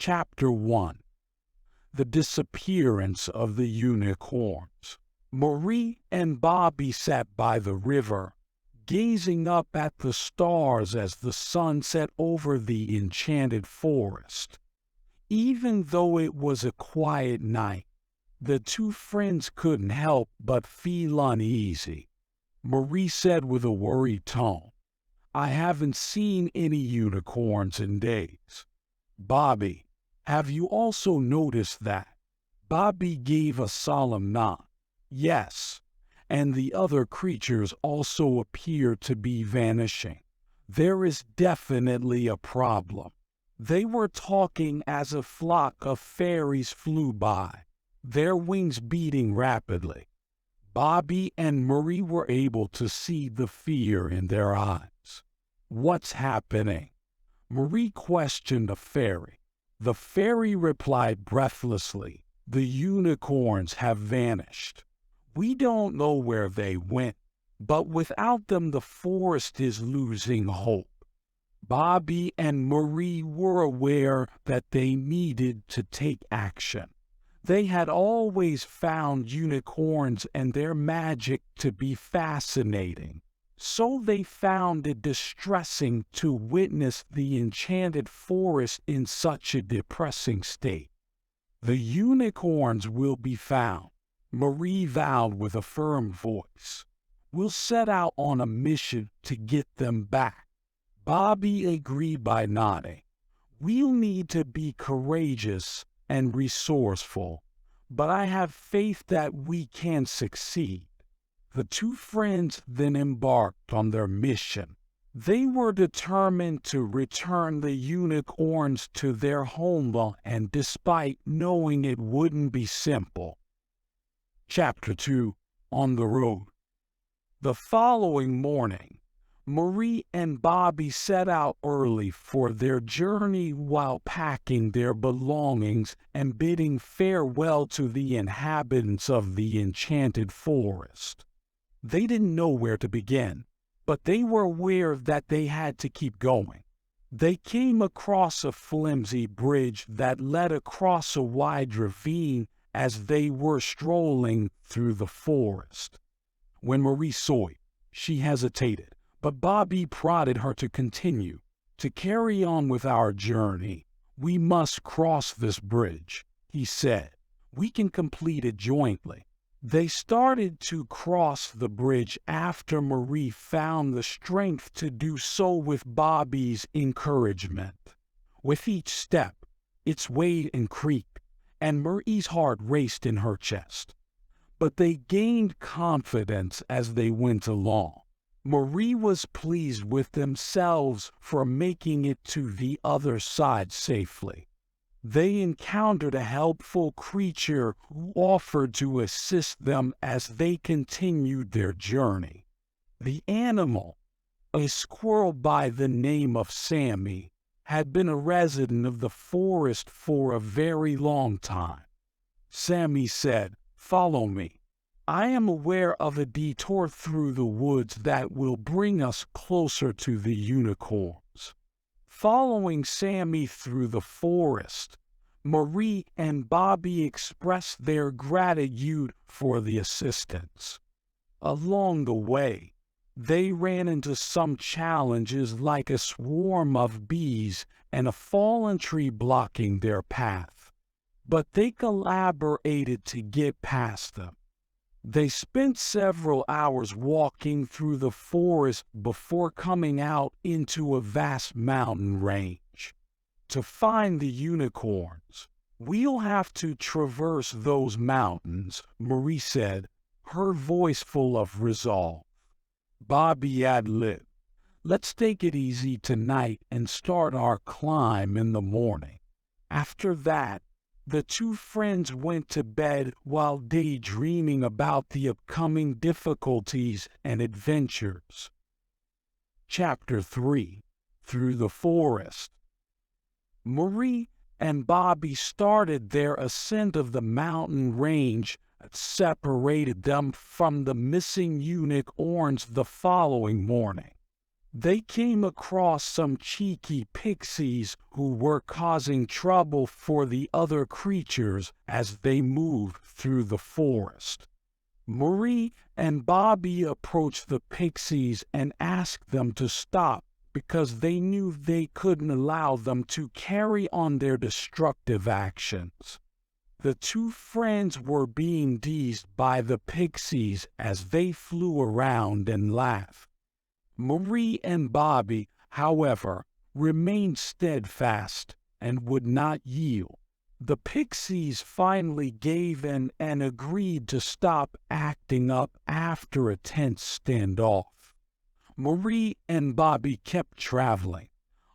Chapter 1. The Disappearance of the Unicorns. Marie and Bobby sat by the river, gazing up at the stars as the sun set over the enchanted forest. Even though it was a quiet night, the two friends couldn't help but feel uneasy. Marie said with a worried tone, "I haven't seen any unicorns in days." "Bobby, have you also noticed that?" Bobby gave a solemn nod. "Yes, and the other creatures also appear to be vanishing. There is definitely a problem." They were talking as a flock of fairies flew by, their wings beating rapidly. Bobby and Marie were able to see the fear in their eyes. "What's happening?" Marie questioned a fairy. The fairy replied breathlessly, "The unicorns have vanished. We don't know where they went, but without them the forest is losing hope." Bobby and Marie were aware that they needed to take action. They had always found unicorns and their magic to be fascinating, so they found it distressing to witness the enchanted forest in such a depressing state. "The unicorns will be found," Marie vowed with a firm voice. "We'll set out on a mission to get them back." Bobby agreed by nodding. "We'll need to be courageous and resourceful, but I have faith that we can succeed." The two friends then embarked on their mission. They were determined to return the unicorns to their homeland, and despite knowing it wouldn't be simple. Chapter 2. On the Road. The following morning, Marie and Bobby set out early for their journey while packing their belongings and bidding farewell to the inhabitants of the enchanted forest. They didn't know where to begin, but they were aware that they had to keep going. They came across a flimsy bridge that led across a wide ravine as they were strolling through the forest. When Marie saw it, she hesitated, but Bobby prodded her to continue. "To carry on with our journey, we must cross this bridge," he said. "We can complete it jointly." They started to cross the bridge after Marie found the strength to do so with Bobby's encouragement. With each step, it swayed and creaked, and Marie's heart raced in her chest. But they gained confidence as they went along. Marie was pleased with themselves for making it to the other side safely. They encountered a helpful creature who offered to assist them as they continued their journey. The animal, a squirrel by the name of Sammy, had been a resident of the forest for a very long time. Sammy said, "Follow me. I am aware of a detour through the woods that will bring us closer to the unicorns." Following Sammy through the forest, Marie and Bobby expressed their gratitude for the assistance. Along the way, they ran into some challenges like a swarm of bees and a fallen tree blocking their path, but they collaborated to get past them. They spent several hours walking through the forest before coming out into a vast mountain range. "To find the unicorns, we'll have to traverse those mountains," Marie said, her voice full of resolve. Bobby ad-libbed, "Let's take it easy tonight and start our climb in the morning." After that, the two friends went to bed while daydreaming about the upcoming difficulties and adventures. Chapter 3. Through the Forest. Marie and Bobby started their ascent of the mountain range that separated them from the missing unicorns the following morning. They came across some cheeky pixies who were causing trouble for the other creatures as they moved through the forest. Marie and Bobby approached the pixies and asked them to stop because they knew they couldn't allow them to carry on their destructive actions. The two friends were being teased by the pixies as they flew around and laughed. Marie and Bobby, however, remained steadfast and would not yield. The pixies finally gave in and agreed to stop acting up after a tense standoff. Marie and Bobby kept traveling,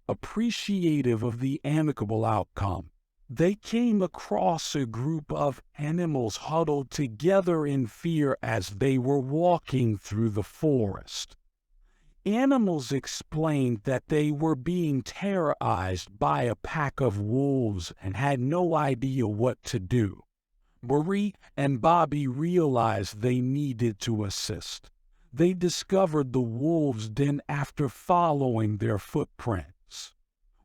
appreciative of the amicable outcome. They came across a group of animals huddled together in fear as they were walking through the forest. Animals explained that they were being terrorized by a pack of wolves and had no idea what to do. Marie and Bobby realized they needed to assist. They discovered the wolves' den after following their footprints.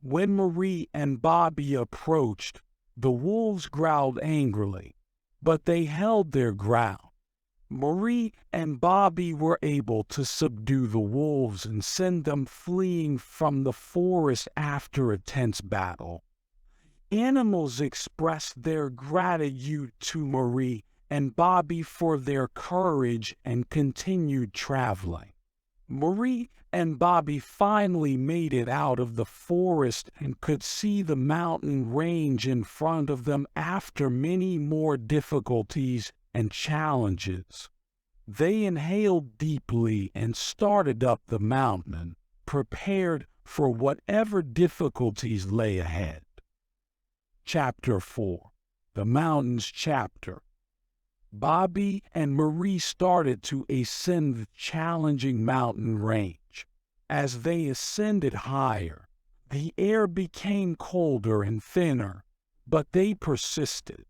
When Marie and Bobby approached, the wolves growled angrily, but they held their ground. Marie and Bobby were able to subdue the wolves and send them fleeing from the forest after a tense battle. Animals expressed their gratitude to Marie and Bobby for their courage and continued traveling. Marie and Bobby finally made it out of the forest and could see the mountain range in front of them after many more difficulties and challenges. They inhaled deeply and started up the mountain, prepared for whatever difficulties lay ahead. Chapter 4. The Mountains Chapter. Bobby and Marie started to ascend the challenging mountain range. As they ascended higher, the air became colder and thinner, but they persisted.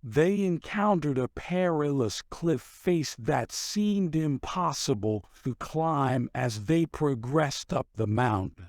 They encountered a perilous cliff face that seemed impossible to climb as they progressed up the mountain.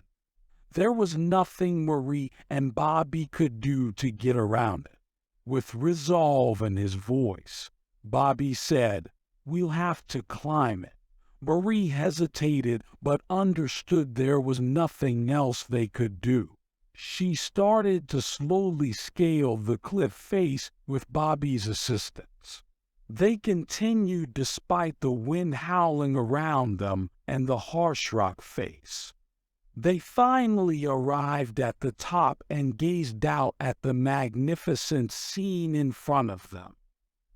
There was nothing Marie and Bobby could do to get around it. With resolve in his voice, Bobby said, "We'll have to climb it." Marie hesitated but understood there was nothing else they could do. She started to slowly scale the cliff face with Bobby's assistance. They continued despite the wind howling around them and the harsh rock face. They finally arrived at the top and gazed out at the magnificent scene in front of them.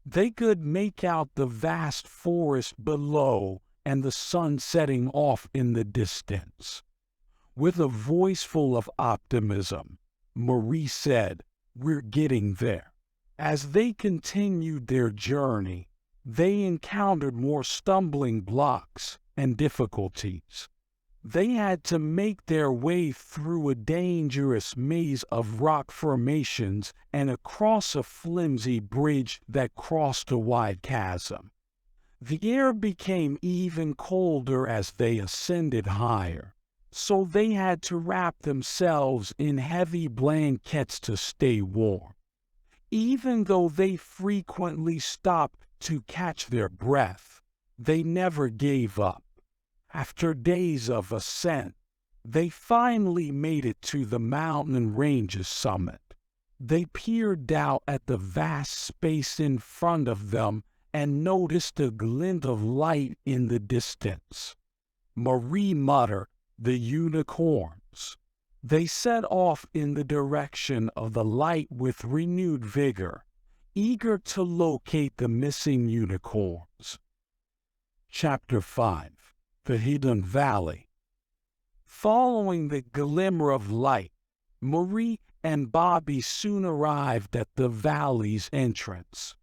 They could make out the vast forest below and the sun setting off in the distance. With a voice full of optimism, Marie said, "We're getting there." As they continued their journey, they encountered more stumbling blocks and difficulties. They had to make their way through a dangerous maze of rock formations and across a flimsy bridge that crossed a wide chasm. The air became even colder as they ascended higher, so they had to wrap themselves in heavy blankets to stay warm. Even though they frequently stopped to catch their breath, they never gave up. After days of ascent, they finally made it to the mountain range's summit. They peered out at the vast space in front of them and noticed a glint of light in the distance. Marie muttered, "The unicorns." They set off in the direction of the light with renewed vigor, eager to locate the missing unicorns. Chapter 5. The Hidden Valley. Following the glimmer of light, Marie and Bobby soon arrived at the valley's entrance.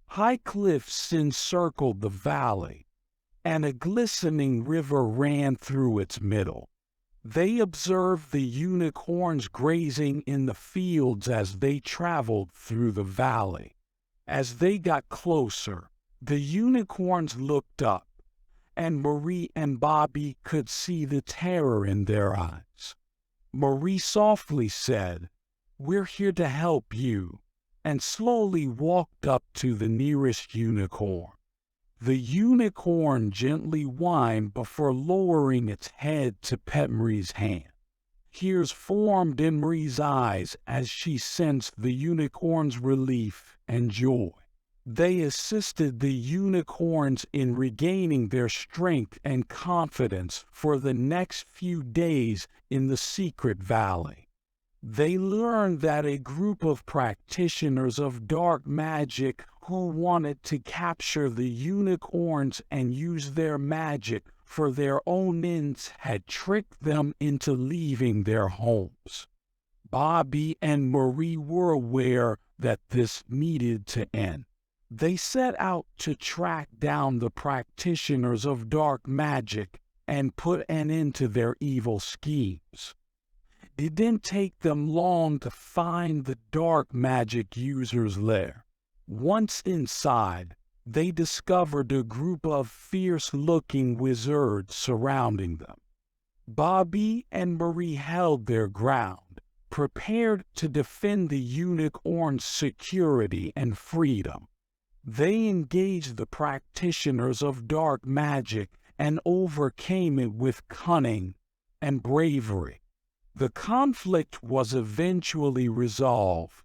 High cliffs encircled the valley, and a glistening river ran through its middle. They observed the unicorns grazing in the fields as they traveled through the valley. As they got closer, the unicorns looked up, and Marie and Bobby could see the terror in their eyes. Marie softly said, "We're here to help you," and slowly walked up to the nearest unicorn. The unicorn gently whined before lowering its head to pet Marie's hand. Tears formed in Marie's eyes as she sensed the unicorn's relief and joy. They assisted the unicorns in regaining their strength and confidence for the next few days in the secret valley. They learned that a group of practitioners of dark magic who wanted to capture the unicorns and use their magic for their own ends had tricked them into leaving their homes. Bobby and Marie were aware that this needed to end. They set out to track down the practitioners of dark magic and put an end to their evil schemes. It didn't take them long to find the dark magic users' lair. Once inside, they discovered a group of fierce-looking wizards surrounding them. Bobby and Marie held their ground, prepared to defend the unicorn's security and freedom. They engaged the practitioners of dark magic and overcame it with cunning and bravery. The conflict was eventually resolved,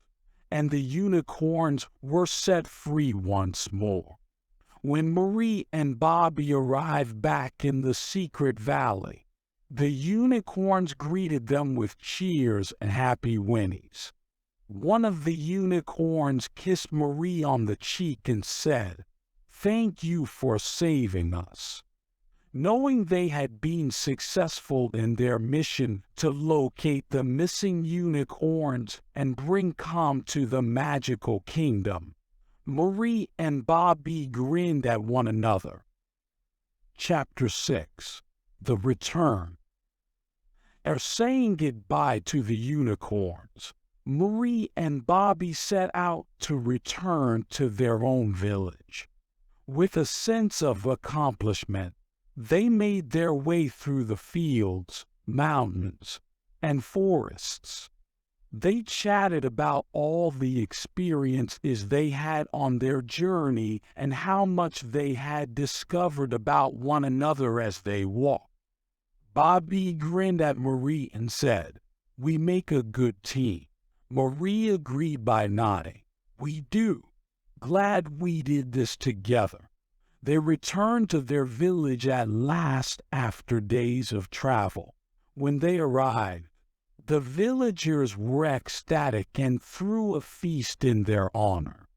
and the unicorns were set free once more. When Marie and Bobby arrived back in the secret valley, the unicorns greeted them with cheers and happy whinnies. One of the unicorns kissed Marie on the cheek and said, "Thank you for saving us." Knowing they had been successful in their mission to locate the missing unicorns and bring calm to the magical kingdom, Marie and Bobby grinned at one another. Chapter 6. The Return. After saying goodbye to the unicorns, Marie and Bobby set out to return to their own village. With a sense of accomplishment, they made their way through the fields, mountains, and forests. They chatted about all the experiences they had on their journey and how much they had discovered about one another as they walked. Bobby grinned at Marie and said, "We make a good team." Marie agreed by nodding. "We do. Glad we did this together." They returned to their village at last after days of travel. When they arrived, the villagers were ecstatic and threw a feast in their honor.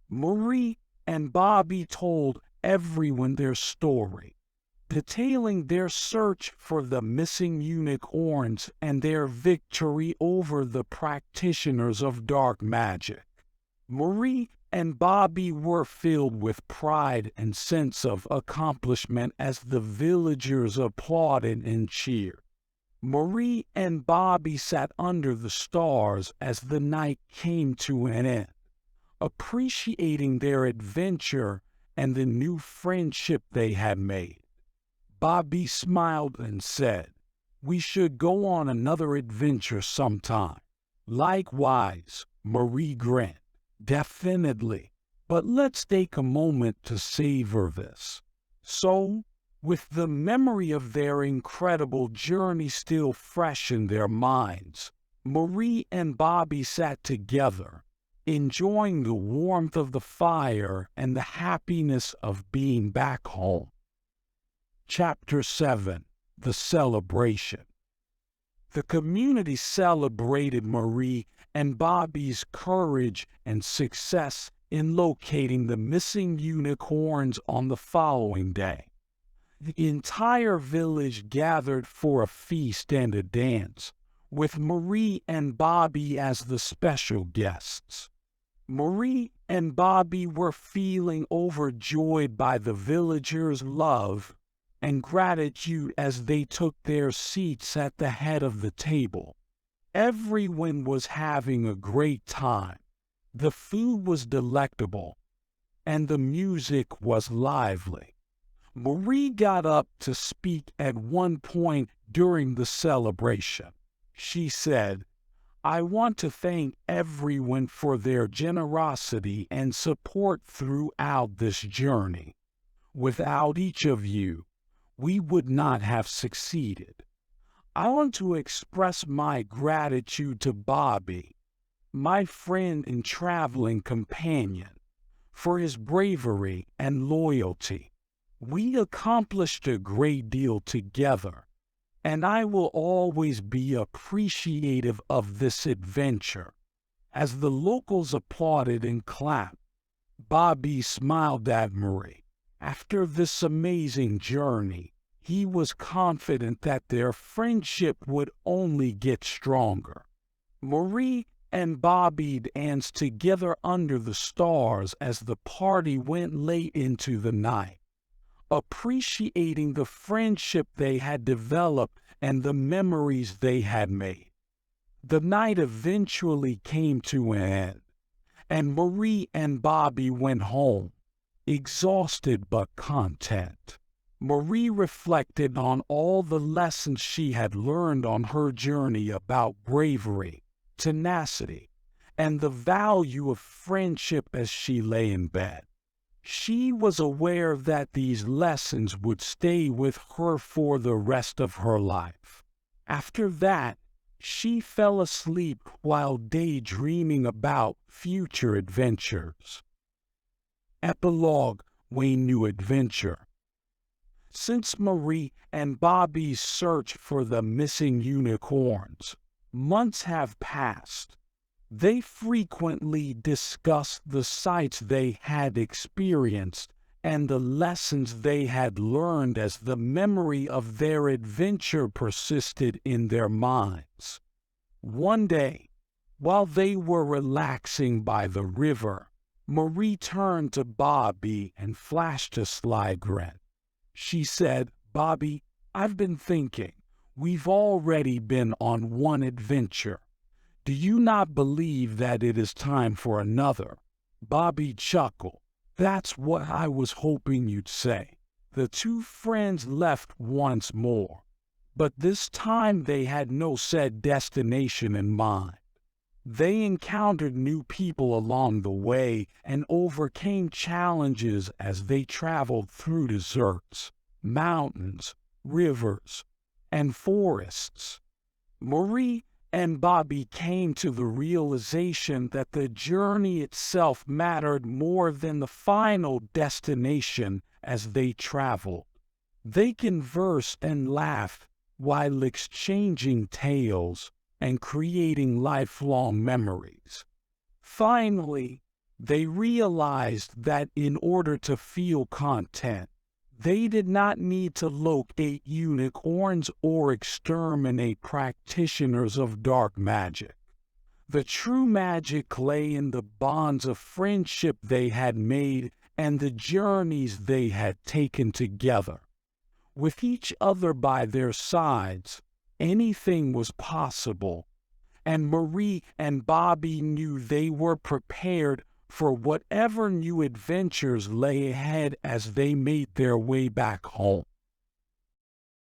Marie and Bobby told everyone their story, detailing their search for the missing unicorns and their victory over the practitioners of dark magic. Marie and Bobby were filled with pride and sense of accomplishment as the villagers applauded and cheered. Marie and Bobby sat under the stars as the night came to an end, appreciating their adventure and the new friendship they had made. Bobby smiled and said, "We should go on another adventure sometime." Likewise, Marie grinned. "Definitely, but let's take a moment to savor this." So, with the memory of their incredible journey still fresh in their minds, Marie and Bobby sat together, enjoying the warmth of the fire and the happiness of being back home. Chapter 7. The Celebration. The community celebrated Marie and Bobby's courage and success in locating the missing unicorns on the following day. The entire village gathered for a feast and a dance, with Marie and Bobby as the special guests. Marie and Bobby were feeling overjoyed by the villagers' love and gratitude as they took their seats at the head of the table. Everyone was having a great time. The food was delectable, and the music was lively. Marie got up to speak at one point during the celebration. She said, "I want to thank everyone for their generosity and support throughout this journey. Without each of you, we would not have succeeded. I want to express my gratitude to Bobby, my friend and traveling companion, for his bravery and loyalty. We accomplished a great deal together, and I will always be appreciative of this adventure." As the locals applauded and clapped, Bobby smiled at Marie. After this amazing journey, he was confident that their friendship would only get stronger. Marie and Bobby danced together under the stars as the party went late into the night, appreciating the friendship they had developed and the memories they had made. The night eventually came to an end, and Marie and Bobby went home, exhausted but content. Marie reflected on all the lessons she had learned on her journey about bravery, tenacity, and the value of friendship as she lay in bed. She was aware that these lessons would stay with her for the rest of her life. After that, she fell asleep while daydreaming about future adventures. Epilogue: Wayne New Adventure. Since Marie and Bobby's search for the missing unicorns, months have passed. They frequently discussed the sights they had experienced and the lessons they had learned as the memory of their adventure persisted in their minds. One day, while they were relaxing by the river, Marie turned to Bobby and flashed a sly grin. She said, "Bobby, I've been thinking, we've already been on one adventure. Do you not believe that it is time for another?" Bobby chuckled. "That's what I was hoping you'd say." The two friends left once more, but this time they had no set destination in mind. They encountered new people along the way and overcame challenges as they traveled through deserts, mountains, rivers, and forests. Marie and Bobby came to the realization that the journey itself mattered more than the final destination as they traveled. They conversed and laughed while exchanging tales and creating lifelong memories. Finally, they realized that in order to feel content, they did not need to locate unicorns or exterminate practitioners of dark magic. The true magic lay in the bonds of friendship they had made and the journeys they had taken together. With each other by their sides, anything was possible, and Marie and Bobby knew they were prepared for whatever new adventures lay ahead as they made their way back home.